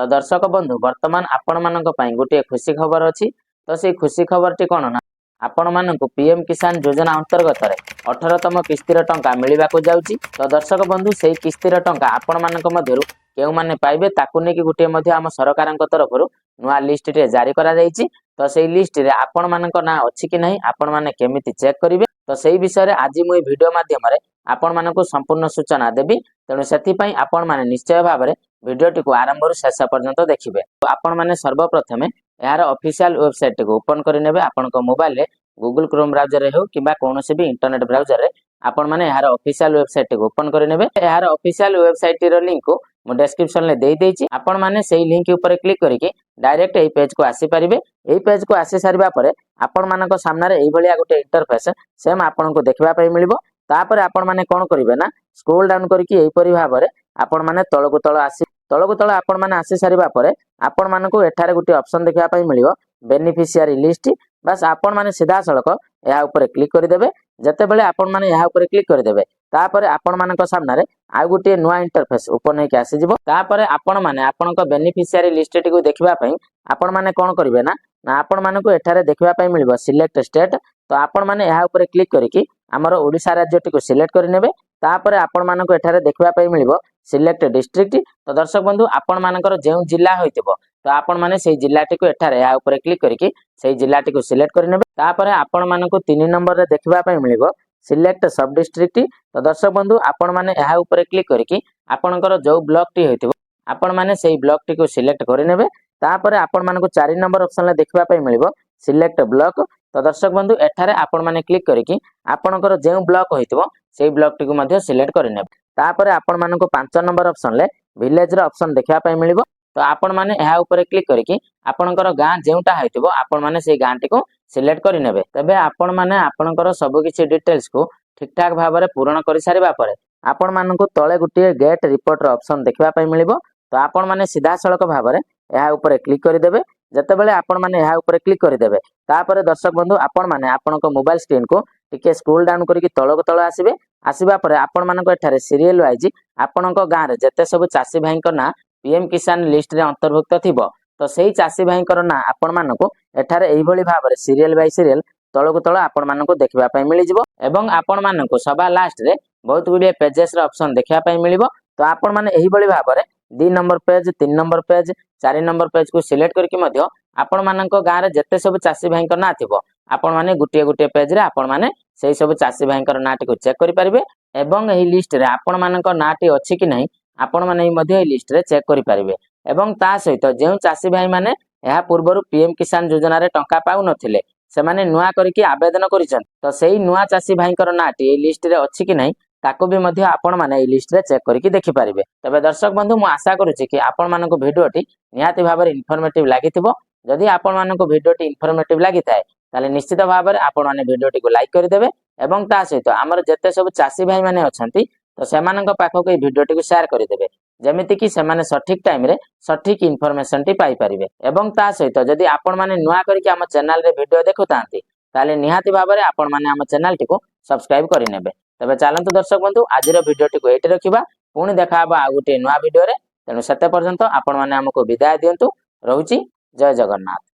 तो दर्शक बंधु वर्तमान आपण मानक पई गोटे खुशी खबर अछि। तो से खुशी खबरटी कोन ना आपण मानक पीएम किसान योजना अंतर्गत 18तम किस्तीर टंका मिलवा को जाउची। तो दर्शक बंधु से किस्तीर टंका आपण मानक मध्यरु केउ माने पाइबे ताकू नेकी गोटे मध्ये आम सरकारक तरफरु नुआ लिस्ट रे जारी करा जायछि। तो सेही लिस्ट रे आपण मानक ना अछि कि नहीं आपण माने केमिति चेक करिवे तो सेही विषय रे आज मु वीडियो माध्यम रे आपण मानक संपूर्ण सूचना देबी। तेणु सेति पई आपण माने निश्चय भाबरे वीडियोटी को आरंभ रु शेष पर्यंत देखिबे। तो आपण माने सर्वप्रथमे यार ऑफिशियल वेबसाइट को ओपन करि नेबे। आपनक मोबाइल रे गूगल क्रोम ब्राउजर रे हो किबा कोनोसी भी इंटरनेट ब्राउजर रे आपण माने यार ऑफिशियल वेबसाइट को ओपन करि नेबे। यार ऑफिशियल वेबसाइट रो लिंक को मु डिस्क्रिप्शन ले देई देछि। आपण माने सेही लिंक ऊपर क्लिक करिके डायरेक्ट एही पेज को आसी परिबे। एही पेज को आसी सारिबा परे आपण मानक सामने रे एही भलिया गोटे इंटरफेस सेम आपण को देखबा पई मिलिबो। तापरे आपण माने कोन करिवे ना स्क्रॉल डाउन करके एही परि भाबरे आपण माने तळकु तळ आपण माने आसी सारिबा परे आपण मानकु एठारे गोटे ऑप्शन देखबा पई मिलिबो बेनिफिशियरी लिस्ट। बस आपण माने सीधा सळक एहा ऊपर क्लिक करि देबे। जते बेले आपण माने एहा ऊपर क्लिक करि देबे तापरे आपण मानक सामने रे आ गोटे नुआ इंटरफेस ओपन होके आसी जिवो। तापरे आपण माने आपनक बेनिफिशियरी लिस्ट टी को देखबा पई आपण माने कोन करिवे ना आपण मानकु एठारे देखबा पई मिलिबो सिलेक्ट स्टेट। तो आपण माने एहा ऊपर क्लिक करिकि हमर ओडिसा राज्य टी को सिलेक्ट करि नेबे। तापरे आपण मानकु एठारे देखबा पई मिलिबो सिलेक्ट डिस्ट्रिक्ट। तो दर्शक बंधु आपण मानकर जेउ जिल्ला होइतिबो तो आपण माने सेही जिल्ला टी को एठारे एहा ऊपर क्लिक करिकि सेही जिल्ला टी को सिलेक्ट करि नेबे। तापरे आपण मानकु 3 नंबर रे देखबा पई मिलिबो सिलेक्ट सब डिस्ट्रिक्ट। तो दर्शक बंधु आपण माने एहा ऊपर क्लिक करिकि आपनकर जो ब्लॉक टी होइतिबो आपण माने सेही ब्लॉक टी को सिलेक्ट करि नेबे। तापरे आपण मानकु 4 नंबर ऑप्शन ले देखबा पई मिलिबो सिलेक्ट ब्लॉक। तो दर्शक बंधु एठारे आपण माने क्लिक करिकि आपनकर जेउ ब्लॉक होइतिबो सेही ब्लॉक टी को मध्ये सिलेक्ट करि नेबे। तापरे आपण मानकु 5 नंबर ऑप्शन ले विलेज रो ऑप्शन देखबा पई मिलिबो। तो आपण माने एहा ऊपर क्लिक करिकि आपनकर गां जेउटा होइतिबो आपण माने सेही गां टी को सिलेक्ट करि नेबे। तबे आपण माने आपनकर सब किछि डिटेल्स को ठीक ठाक भाबरे पूर्ण करि सारिबा परे आपण मानकु तळे गुटिए गेट रिपोर्ट रो ऑप्शन देखबा पई मिलिबो। तो आपण माने सीधा सळक भाबरे एहा ऊपर क्लिक करि देबे। जते बेले आपण माने एहा ऊपर क्लिक करि देबे तापरे दर्शक बंधु आपण माने आपनक मोबाइल स्क्रीन को टिके स्क्रॉल डाउन करिकि तळक तळ आसीबे। आसीबा परे आपण मानक एठारे सीरियल वाइज आपनक गां रे जते सब चासी भाईक ना पीएम किसान लिस्ट रे अंतर्भुक्त थिबो तो सेही चासी भाईकर ना आपण मानक एठारे एही भली भाबरे सीरियल बाय सीरियल तळक तळ आपण मानक देखबा पई मिलि जिवो। एवं आपण मानक सभा लास्ट रे बहुत गुडी पेजेस रे ऑप्शन देखबा पई मिलिबो। तो आपण माने एही भली भाबरे 2 number page 3 number page 4 number page को सिलेक्ट करके मध्य आपण मानक गां रे जते सब चासी भाईक ना थिबो आपण माने गुटिए गुटिए पेज रे आपण माने सेही सब चासी भाईकर नाटी को चेक करि परिबे। एवं एही लिस्ट रे आपण मानक नाटी अछि कि नहीं आपण माने एही मध्य एही लिस्ट रे चेक करि परिबे। एवं ता सहित जेउ चासी भाई माने एहा पूर्वरु पीएम किसान योजना रे टंका पाउ नथिले से माने नुआ करके आवेदन करिसन तो सेही नुआ चासी भाईकर नाटी एही लिस्ट रे अछि कि नहीं ताको भी मध्य आपण माने एही लिस्ट रे चेक करके देखि परिबे। तबे दर्शक बंधु मु आशा करूछि कि आपण मानक भिडियोटी निहाती भाबरे इन्फॉर्मेटिव लागिथिबो। जदि आपण मानक भिडियोटी इन्फॉर्मेटिव लागिथाय ताले निश्चित भाबरे आपण माने भिडियोटी को लाइक करि देबे। एवं ता सहित हमर जते सब चासी भाई माने अछंती तो सेमानक पाखो को भिडियोटी को शेयर करि देबे जेमिति कि सेमाने सठिक टाइम रे सठिक इन्फॉर्मेशन टी पाई परिबे। एवं ता सहित जदि आपण माने नुआ करके हम चैनल रे वीडियो देखुतांती ताले निहाती भाबरे आपण माने हम चैनल टी को सब्सक्राइब करि नेबे। तबे चलंतु दर्शक बंधु आजिर वीडियोटी को एठी रखिबा पुणी देखा हबा आ गुटे नुआ वीडियो रे। तेणु सेते पर्यंत आपण माने हमको विदाय दियंतु। रहुची जय जगन्नाथ।